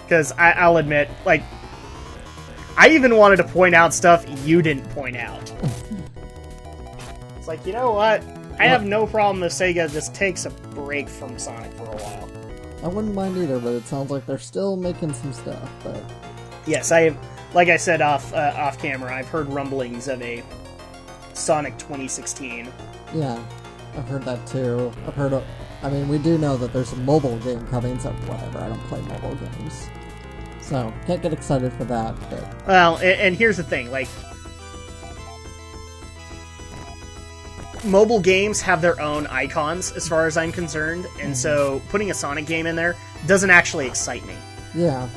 Because I'll admit, like, I even wanted to point out stuff you didn't point out. It's like, you know what? I have no problem if Sega just takes a break from Sonic for a while. I wouldn't mind either, but it sounds like they're still making some stuff. But yes, like I said off camera, I've heard rumblings of a Sonic 2016. Yeah, I've heard that too. I mean, we do know that there's a mobile game coming, so whatever, I don't play mobile games. So, can't get excited for that, but... Well, and here's the thing, like... Mobile games have their own icons, as far as I'm concerned, and so putting a Sonic game in there doesn't actually excite me. Yeah.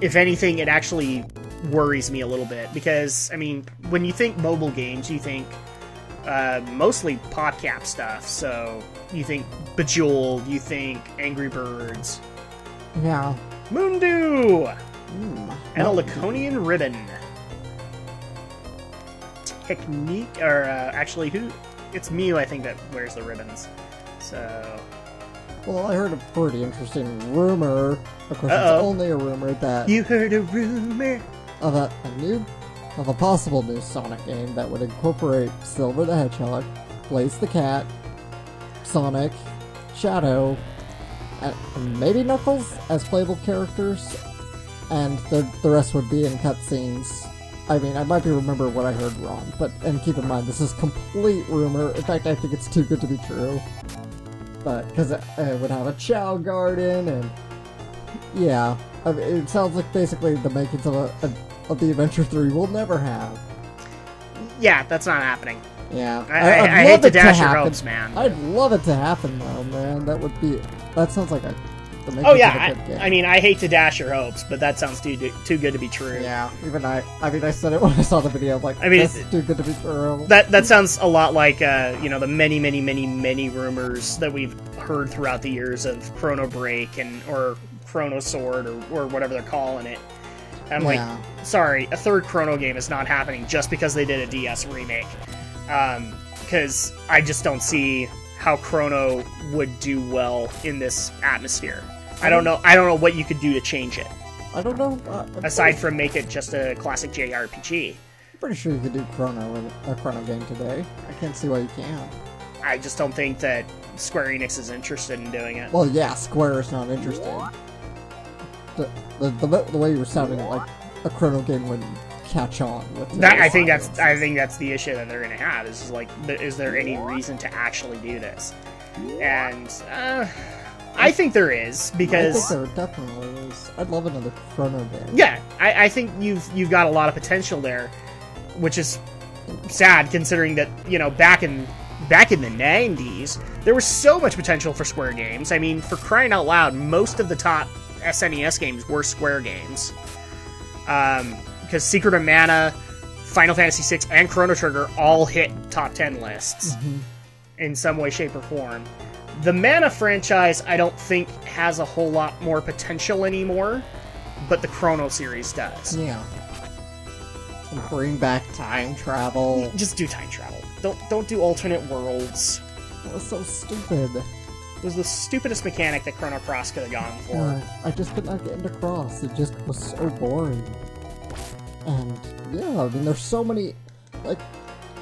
If anything, it actually worries me a little bit, because, I mean, when you think mobile games, you think mostly PopCap stuff, so you think Bejeweled, you think Angry Birds. Yeah. Moondew! And a Laconian ribbon. Technique, or actually, it's Mew, I think, that wears the ribbons. So... Well, I heard a pretty interesting rumor. Of course, it's only a rumor that... You heard a rumor? Of a possible new Sonic game that would incorporate Silver the Hedgehog, Blaze the Cat, Sonic, Shadow, and maybe Knuckles as playable characters, and the rest would be in cutscenes. I mean, I might be remembering what I heard wrong, and keep in mind, this is complete rumor. In fact, I think it's too good to be true. But, because it would have a Chow Garden, and... Yeah. I mean, it sounds like basically the makings of the Adventure 3 will never have. Yeah, that's not happening. Yeah. I hate to dash your hopes, man. I'd love it to happen, though, man. That sounds like the makings of a good game. I mean, I hate to dash your hopes, but that sounds too good to be true. Yeah, even I said it when I saw the video. I'm like, that's too good to be true. That sounds a lot like, the many rumors that we've heard throughout the years of Chrono Break or Chrono Sword or whatever they're calling it. And I'm like, sorry, a third Chrono game is not happening just because they did a DS remake. Because I just don't see how Chrono would do well in this atmosphere. I don't know what you could do to change it. I don't know. Aside from make it just a classic JRPG. I'm pretty sure you could do Chrono in a Chrono game today. I can't see why you can't. I just don't think that Square Enix is interested in doing it. Well, yeah, Square is not interested. The way you were sounding like a Chrono game wouldn't catch on with that. I think that's the issue that they're going to have. Is like, is there any reason to actually do this? And I think there is, because I think there definitely is. I'd love another Chrono game. Yeah, I think you've got a lot of potential there, which is sad considering that, back in the 90s there was so much potential for Square games. I mean, for crying out loud, most of the top SNES games were Square games. Because Secret of Mana, Final Fantasy VI, and Chrono Trigger all hit top 10 lists in some way, shape, or form. The Mana franchise, I don't think, has a whole lot more potential anymore, but the Chrono series does. Yeah. And bring back time travel. Just do time travel. Don't do alternate worlds. That was so stupid. It was the stupidest mechanic that Chrono Cross could have gone for. I just could not get into Cross. It just was so boring. And, yeah, I mean, there's so many, like,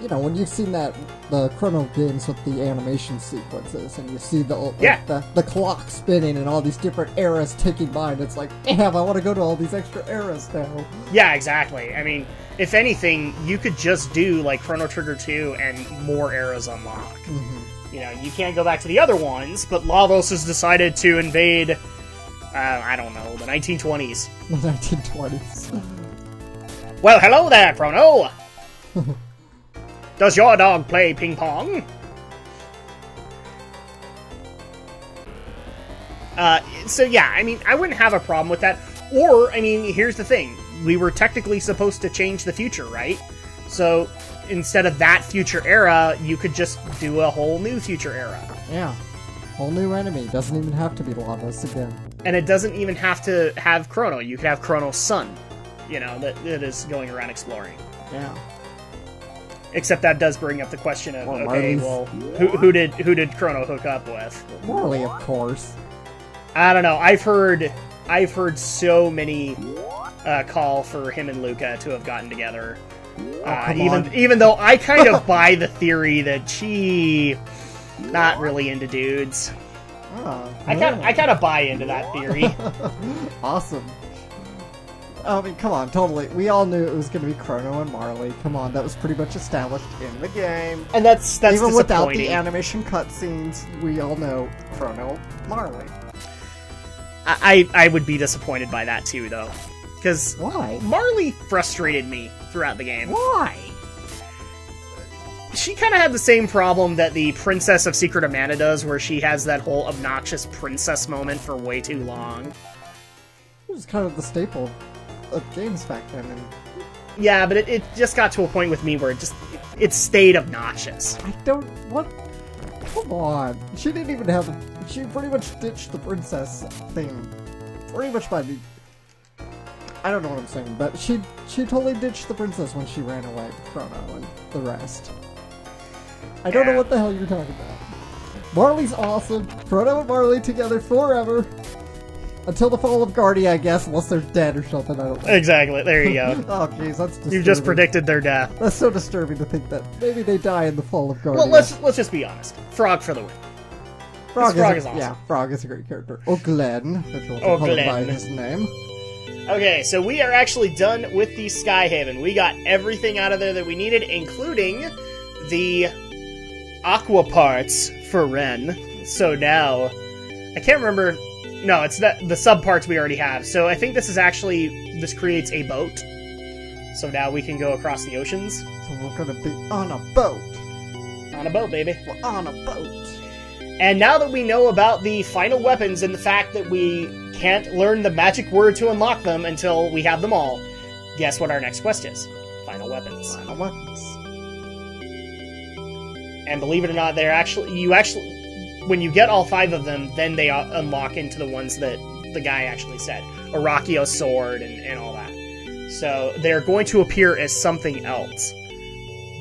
when you've seen the Chrono games with the animation sequences, and you see the clock spinning and all these different eras ticking by, and it's like, damn, I want to go to all these extra eras now. Yeah, exactly. I mean, if anything, you could just do, like, Chrono Trigger 2 and more eras unlock. You can't go back to the other ones, but Lavos has decided to invade, I don't know, the 1920s. The 1920s. Well, hello there, Chrono! Does your dog play ping pong? So yeah, I mean, I wouldn't have a problem with that. Or, I mean, here's the thing. We were technically supposed to change the future, right? So, instead of that future era, you could just do a whole new future era. Yeah. Whole new enemy. Doesn't even have to be Lavos again. And it doesn't even have to have Chrono. You could have Chrono's son, that is going around exploring. Yeah. Except that does bring up the question of, okay, well, who did Chrono hook up with? Marley, of course. I don't know. I've heard I've heard so many call for him and Luca to have gotten together. Even though I kind of buy the theory that she not really into dudes. I kind of buy into that theory. Awesome. I mean, come on, totally. We all knew it was going to be Chrono and Marley. Come on, that was pretty much established in the game. And that's even without the animation cutscenes, we all know Chrono, Marley. I would be disappointed by that too, though. Because why? Marley frustrated me throughout the game. Why? She kind of had the same problem that the Princess of Secret of Mana does, where she has that whole obnoxious princess moment for way too long. It was kind of the staple of games back then. And... yeah, but it just got to a point with me where it stayed obnoxious. What? Come on. She didn't even have she pretty much ditched the princess thing. Pretty much by the... I don't know what I'm saying, but she totally ditched the princess when she ran away with Chrono and the rest. I don't know what the hell you're talking about. Marley's awesome. Chrono and Marley together forever. Until the fall of Guardia, I guess, unless they're dead or something, I don't know. Exactly, there you go. Oh, jeez, that's disturbing. You just predicted their death. That's so disturbing to think that maybe they die in the fall of Guardia. Well, let's just be honest. Frog for the win. Frog is awesome. Yeah, Frog is a great character. Or Glenn, if you want to call him by his name. Okay, so we are actually done with the Skyhaven. We got everything out of there that we needed, including the aqua parts for Ren. So now, I can't remember... no, it's the sub parts we already have. So I think this creates a boat. So now we can go across the oceans. So we're gonna be on a boat. On a boat, baby. We're on a boat. And now that we know about the final weapons and the fact that we can't learn the magic word to unlock them until we have them all, guess what our next quest is? Final weapons. Final weapons. And believe it or not, when you get all 5 of them, then they unlock into the ones that the guy actually said. Arakio's sword and all that. So they're going to appear as something else.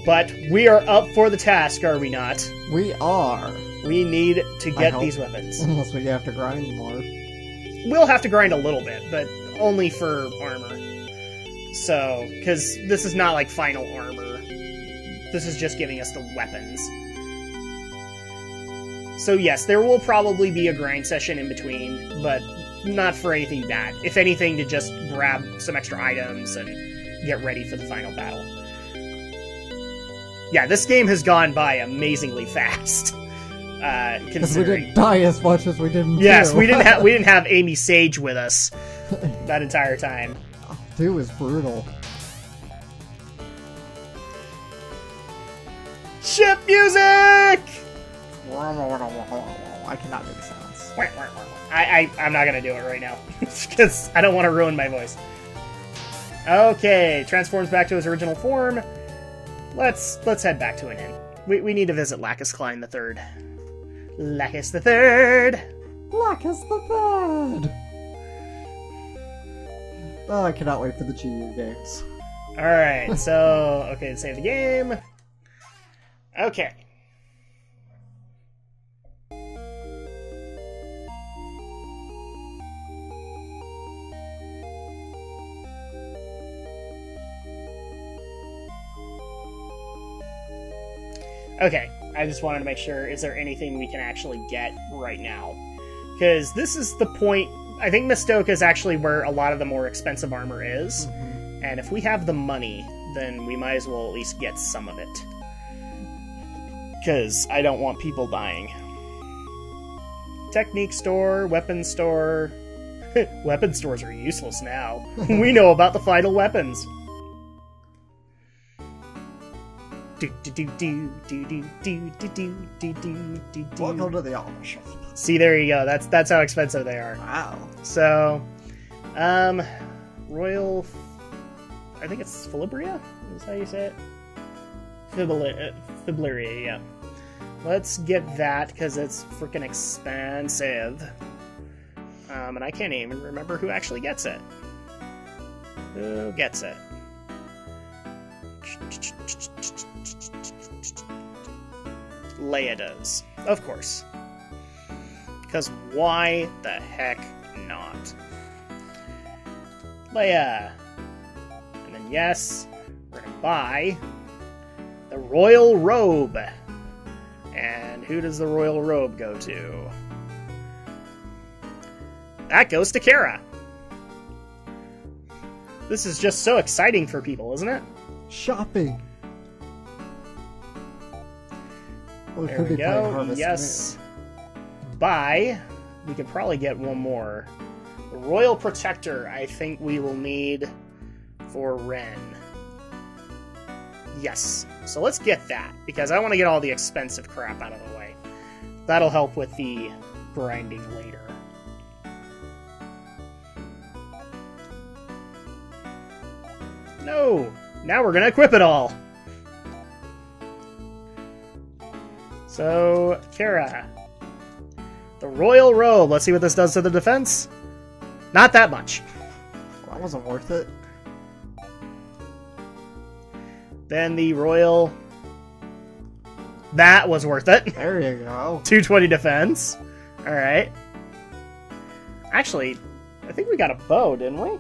But we are up for the task, are we not? We are. We need to get these weapons. Unless we have to grind more. We'll have to grind a little bit, but only for armor. So, because this is not like final armor. This is just giving us the weapons. So yes, there will probably be a grind session in between, but not for anything bad. If anything, to just grab some extra items and get ready for the final battle. Yeah, this game has gone by amazingly fast. Because we didn't die as much as we didn't. Yes, we didn't have Amy Sage with us that entire time. Oh, dude was brutal. Ship music! I cannot do the sounds. I'm not gonna do it right now because I don't want to ruin my voice. Okay, transforms back to his original form. Let's head back to an inn. We need to visit Lacus Klein III. Lacus III! Lacus III! Oh, I cannot wait for the GU games. Alright, so... okay, save the game. Okay. Okay, I just wanted to make sure, is there anything we can actually get right now? Because this is the point... I think Mistoka is actually where a lot of the more expensive armor is. Mm-hmm. And if we have the money, then we might as well at least get some of it. Because I don't want people dying. Technique store, weapon store... weapon stores are useless now. We know about the final weapons. Welcome to the Alma shop. See, there you go. That's how expensive they are. Wow. So, Royal... I think it's Philibria? Is how you say it? Phibleria, yeah. Let's get that, because it's freaking expensive. And I can't even remember who actually gets it. Who gets it? Leia does. Of course. Because why the heck not? Leia. And then yes, we're gonna buy the royal robe. And who does the royal robe go to? That goes to Kara. This is just so exciting for people, isn't it? Shopping. Well, There we go. Yes. Buy. We could probably get one more. The Royal Protector, I think we will need for Ren. Yes. So let's get that, because I want to get all the expensive crap out of the way. That'll help with the grinding later. No! Now we're gonna equip it all! So, Kara. The Royal Robe. Let's see what this does to the defense. Not that much. Well, that wasn't worth it. Then the Royal... That was worth it. There you go. 220 defense. Alright. Actually, I think we got a bow, didn't we?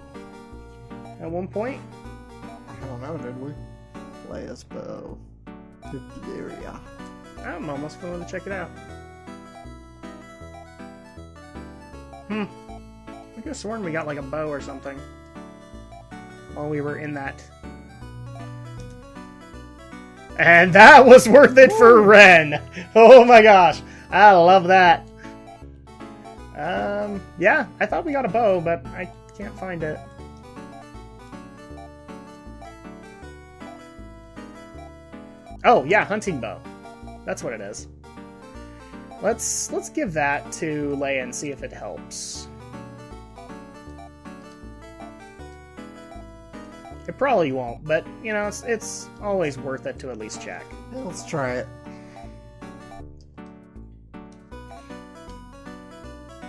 At one point? I don't know, did we? Leia's bow. Area. I'm almost willing to check it out. I could have sworn we got like a bow or something while we were in that. And that was worth it for Ren! Oh my gosh! I love that! Yeah, I thought we got a bow, but I can't find it. Oh, yeah, hunting bow. That's what it is. Let's give that to Leia and see if it helps. It probably won't, but, you know, it's always worth it to at least check. Yeah, let's try it.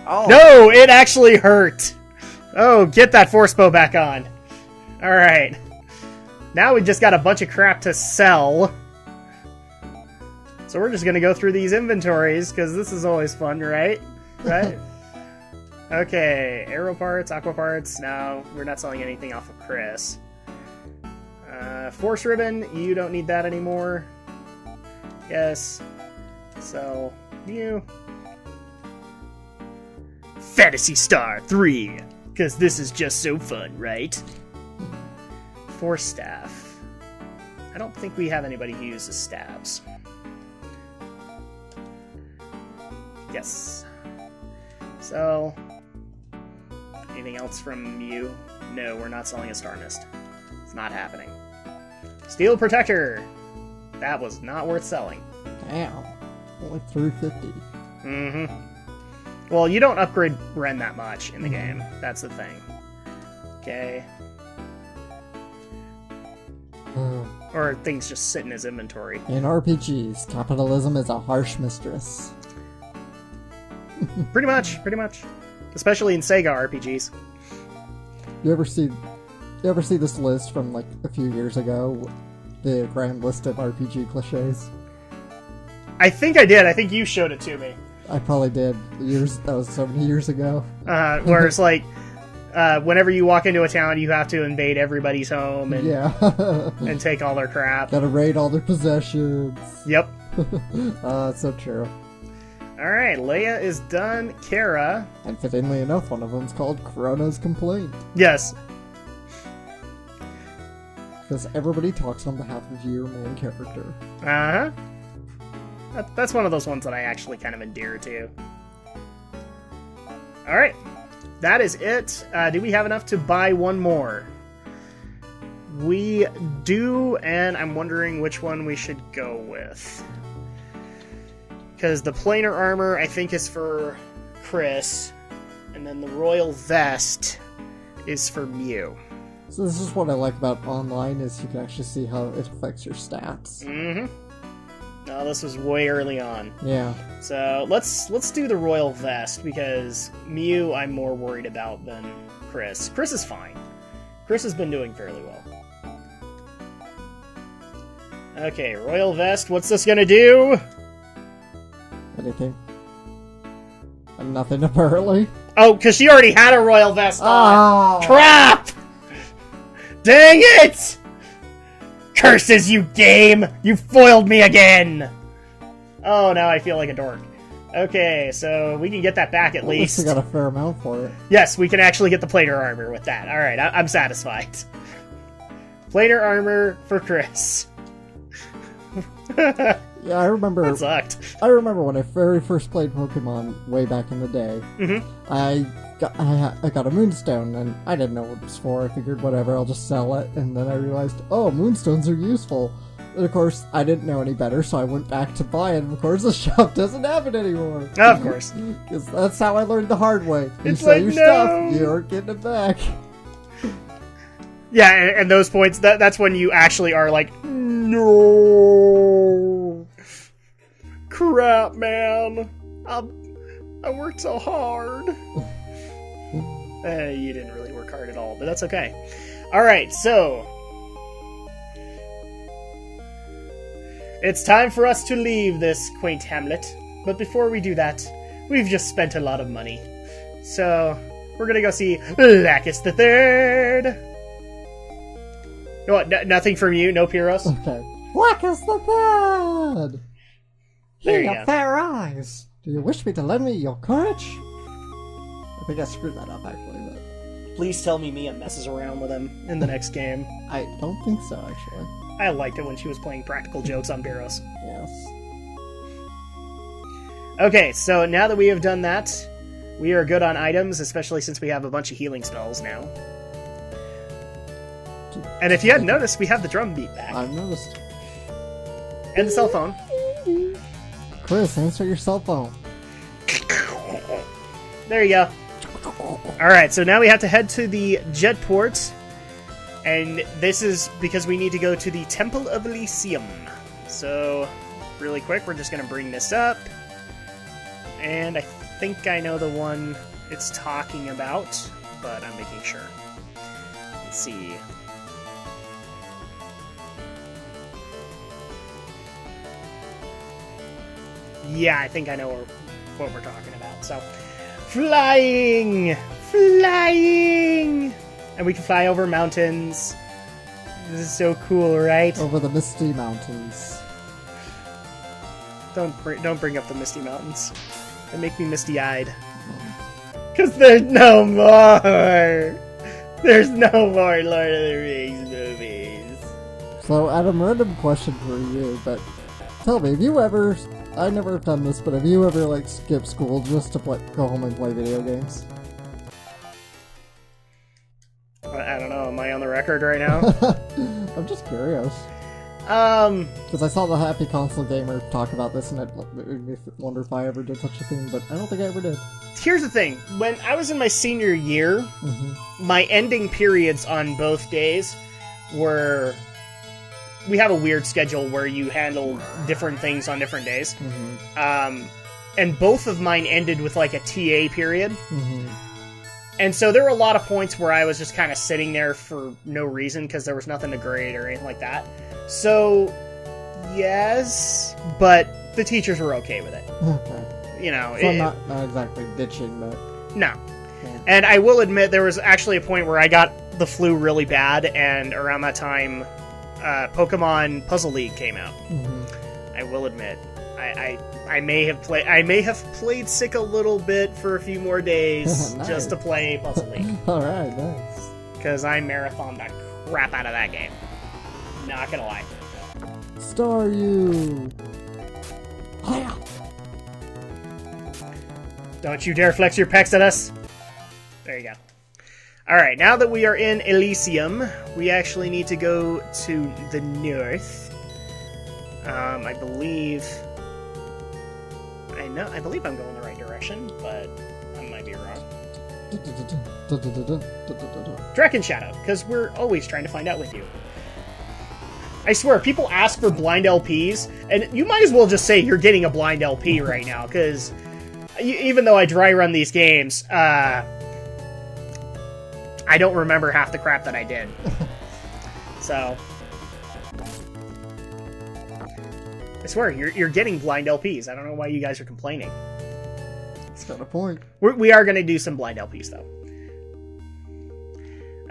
Oh. No, it actually hurt! Oh, get that force bow back on. Alright. Now we just got a bunch of crap to sell. So we're just gonna go through these inventories, because this is always fun, right? Right? Okay, aero parts, aqua parts. No, we're not selling anything off of Chris. Force ribbon, you don't need that anymore. Yes. So, you. Phantasy Star 3, because this is just so fun, right? Force staff. I don't think we have anybody who uses staves. Yes. So, anything else from you? No, we're not selling a Star Mist. It's not happening. Steel Protector! That was not worth selling. Damn. Only 350. Well, you don't upgrade Ren that much in the game. That's the thing. Okay. Or things just sit in his inventory. In RPGs, capitalism is a harsh mistress. Pretty much. Especially in Sega RPGs. You ever see this list from like a few years ago? The grand list of RPG cliches? I think I did. I think you showed it to me. I probably did. That was so many years ago. Where it's like, whenever you walk into a town, you have to invade everybody's home and and take all their crap. Gotta raid all their possessions. Yep. It's so true. Alright, Leia is done. Kara. And fittingly enough, one of them's called Corona's Complaint. Yes. Because everybody talks on behalf of your main character. Uh-huh. That's one of those ones that I actually kind of endear to. Alright. That is it. Do we have enough to buy one more? We do, and I'm wondering which one we should go with. Because the planar armor, I think, is for Chris. And then the royal vest is for Mew. So this is what I like about online, is you can actually see how it affects your stats. No, this was way early on. Yeah. So let's do the royal vest, because Mew I'm more worried about than Chris. Chris is fine. Chris has been doing fairly well. Okay, royal vest, what's this gonna do? Anything. Nothing apparently. Oh, because she already had a royal vest on. Crap! Dang it! Curses, you game! You foiled me again! Oh, now I feel like a dork. Okay, so we can get that back at least. We got a fair amount for it. Yes, we can actually get the planar armor with that. Alright, I'm satisfied. Planar armor for Chris. Yeah, I remember. That sucked. I remember when I very first played Pokemon way back in the day. Mm-hmm. I got a Moonstone, and I didn't know what it was for. I figured, whatever, I'll just sell it. And then I realized, oh, Moonstones are useful. And of course, I didn't know any better, so I went back to buy it. And of course, the shop doesn't have it anymore. Of course. Because that's how I learned the hard way. You It's sell like, your no! stuff, you aren't getting it back. Yeah, and those points, that's when you actually are like, no. Crap, man. I worked so hard. You didn't really work hard at all, but that's okay. Alright, so it's time for us to leave this quaint hamlet. But before we do that, we've just spent a lot of money. So, we're gonna go see Lacus the Third. What, nothing from you? No Pyros? Okay. Lacus the Third! There Here, you your go. fair eyes. Do you wish me to lend me your courage? I think I screwed that up, actually, but Please tell me Mia messes around with him in the next game. I don't think so, actually. I liked it when she was playing practical jokes on Pyros. Yes. Okay, so now that we have done that, we are good on items, especially since we have a bunch of healing spells now. And if you hadn't noticed, we have the drum beat back. I've noticed. And the cell phone. Chris, answer your cell phone. There you go. Alright, so now we have to head to the Jetport. And this is because we need to go to the Temple of Elysium. So, really quick, we're just going to bring this up. And I think I know the one it's talking about, but I'm making sure. Let's see. Yeah, I think I know what we're talking about. So, flying! Flying! And we can fly over mountains. This is so cool, right? Over the Misty Mountains. Don't bring up the Misty Mountains. They make me misty-eyed. Because there's no more! There's no more Lord of the Rings movies. So, Adam, random question for you, but tell me, have you ever... I never have done this, but have you ever, like, skipped school just to go home and play video games? I don't know, am I on the record right now? I'm just curious. Um, Because I saw the Happy Console Gamer talk about this, and it made me wonder if I ever did such a thing, but I don't think I ever did. here's the thing. When I was in my senior year, my ending periods on both days were... We have a weird schedule where you handle different things on different days. And both of mine ended with, like, a TA period. And so there were a lot of points where I was just kind of sitting there for no reason because there was nothing to grade or anything like that. So, yes, but the teachers were okay with it. Okay. You know, So I'm not exactly ditching, but... no. Yeah. And I will admit there was actually a point where I got the flu really bad, and around that time, Pokemon Puzzle League came out. I will admit, I may have played sick a little bit for a few more days Nice. just to play Puzzle League Alright, nice. because I marathoned the crap out of that game. Not gonna lie. Star you! Hiya! Don't you dare flex your pecs at us. There you go. Alright, now that we are in Elysium, we actually need to go to the north. I believe I'm going the right direction, but I might be wrong. Drak and Shadow, because we're always trying to find out with you. I swear, people ask for blind LPs, and you might as well just say you're getting a blind LP right now, because even though I dry run these games, I don't remember half the crap that I did. So, I swear, you're getting blind LPs. I don't know why you guys are complaining. It's got a point. We are going to do some blind LPs, though.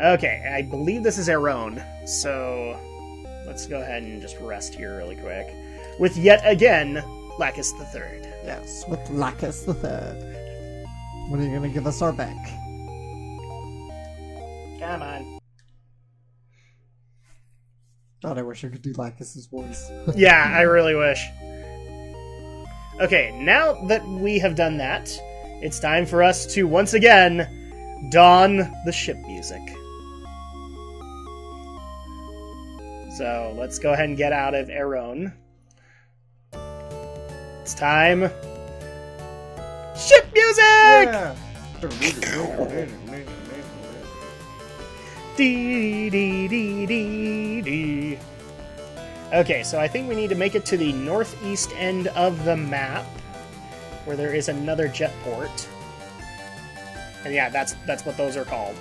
Okay, I believe this is Aaron, so let's go ahead and just rest here really quick. With yet again, Lacus the Third. Yes, with Lacus the Third. When are you gonna give us our back? Come on. God, I wish I could do Lacus's voice. Yeah, I really wish. Okay, now that we have done that, it's time for us to once again don the ship music. So let's go ahead and get out of Aaron. It's time. Ship music! Yeah. Dee, dee, dee, dee, dee. Okay, so I think we need to make it to the northeast end of the map, where there is another jet port. And yeah, that's what those are called.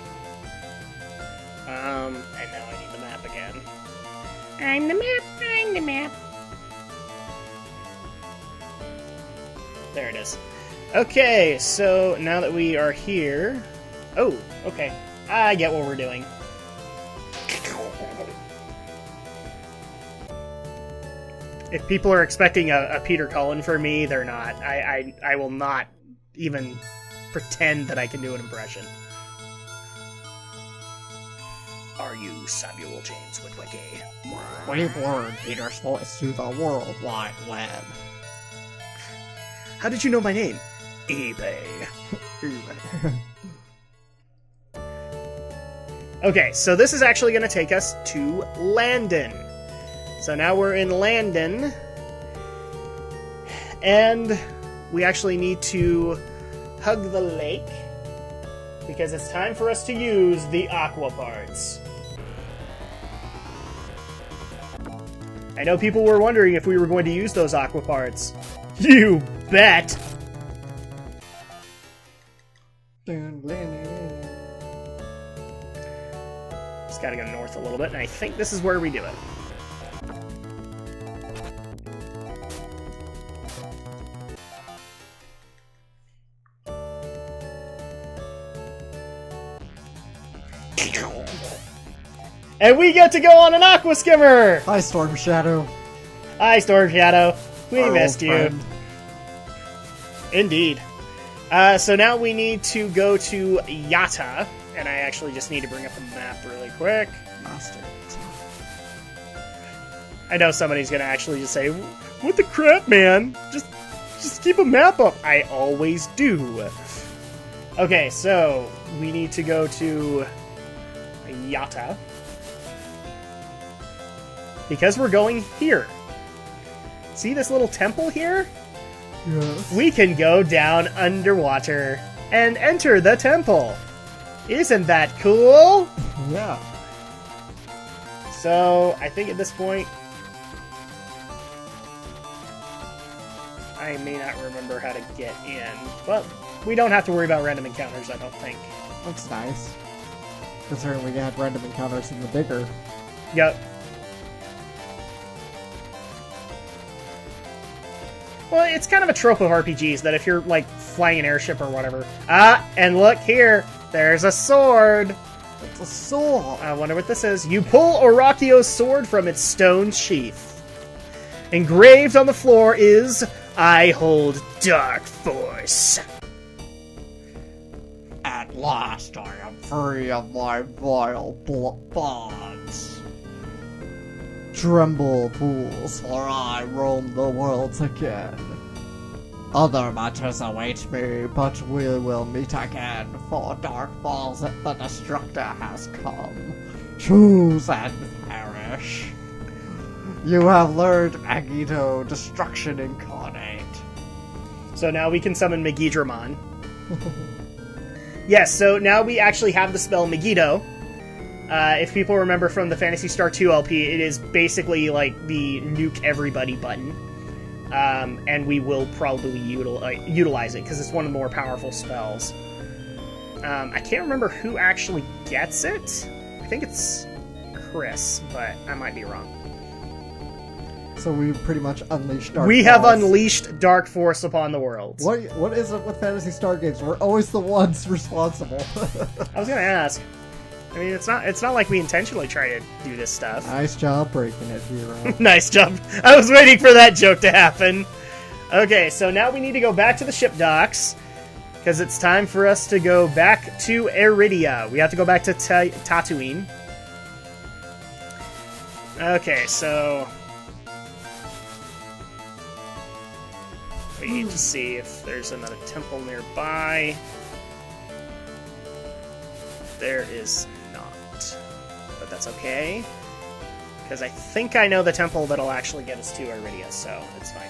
And now I need the map again. I'm the map. There it is. Okay, so now that we are here... Oh, okay. I get what we're doing. If people are expecting a Peter Cullen for me, they're not. I will not even pretend that I can do an impression. Are you Samuel James Witwicky? We've learned Peter's voice to the World Wide Web. How did you know my name? eBay. Okay, so this is actually going to take us to Landon. So now we're in Landon, and we actually need to hug the lake, because it's time for us to use the aqua parts. I know people were wondering if we were going to use those aqua parts. You bet! Just gotta go north a little bit, and I think this is where we do it. And we get to go on an aqua skimmer! Hi, Storm Shadow. Hi, Storm Shadow. We Our missed old you. friend. Indeed. So now we need to go to Yatta, and I actually just need to bring up the map really quick. Master. I know somebody's gonna actually just say, "What the crap, man? Just keep a map up." I always do. Okay, so we need to go to Yatta. Because we're going here. See this little temple here? Yes. We can go down underwater and enter the temple. Isn't that cool? Yeah. So, I think at this point, I may not remember how to get in. But we don't have to worry about random encounters, I don't think. That's nice. Considering we had random encounters in the bigger. Yep. Well, it's kind of a trope of RPGs that if you're, like, flying an airship or whatever... Ah, and look here! There's a sword! It's a sword! I wonder what this is. You pull Orakio's sword from its stone sheath. Engraved on the floor is, "I hold dark force." At last I am free of my vile bonds. Tremble, fools, for I roam the worlds again. Other matters await me, but we will meet again, for dark falls that the destructor has come. Choose and perish. You have learned Magneto, destruction incarnate. So now we can summon Megidramon. Yes, so now we actually have the spell Megiddo. If people remember from the Phantasy Star 2 LP, it is basically like the nuke everybody button. And we will probably utilize it, because it's one of the more powerful spells. I can't remember who actually gets it. I think it's Chris, but I might be wrong. So we pretty much unleashed dark We have Force. unleashed Dark Force upon the world. What is it with Phantasy Star games? We're always the ones responsible. I was gonna ask. I mean, it's not like we intentionally try to do this stuff. Nice job breaking it, Hero. Nice job. I was waiting for that joke to happen. Okay, so now we need to go back to the ship docks, because it's time for us to go back to Iridia. We have to go back to Tatooine. Okay, so we need to see if there's another temple nearby. There is not, but that's okay, because I think I know the temple that'll actually get us to Iridia, so it's fine.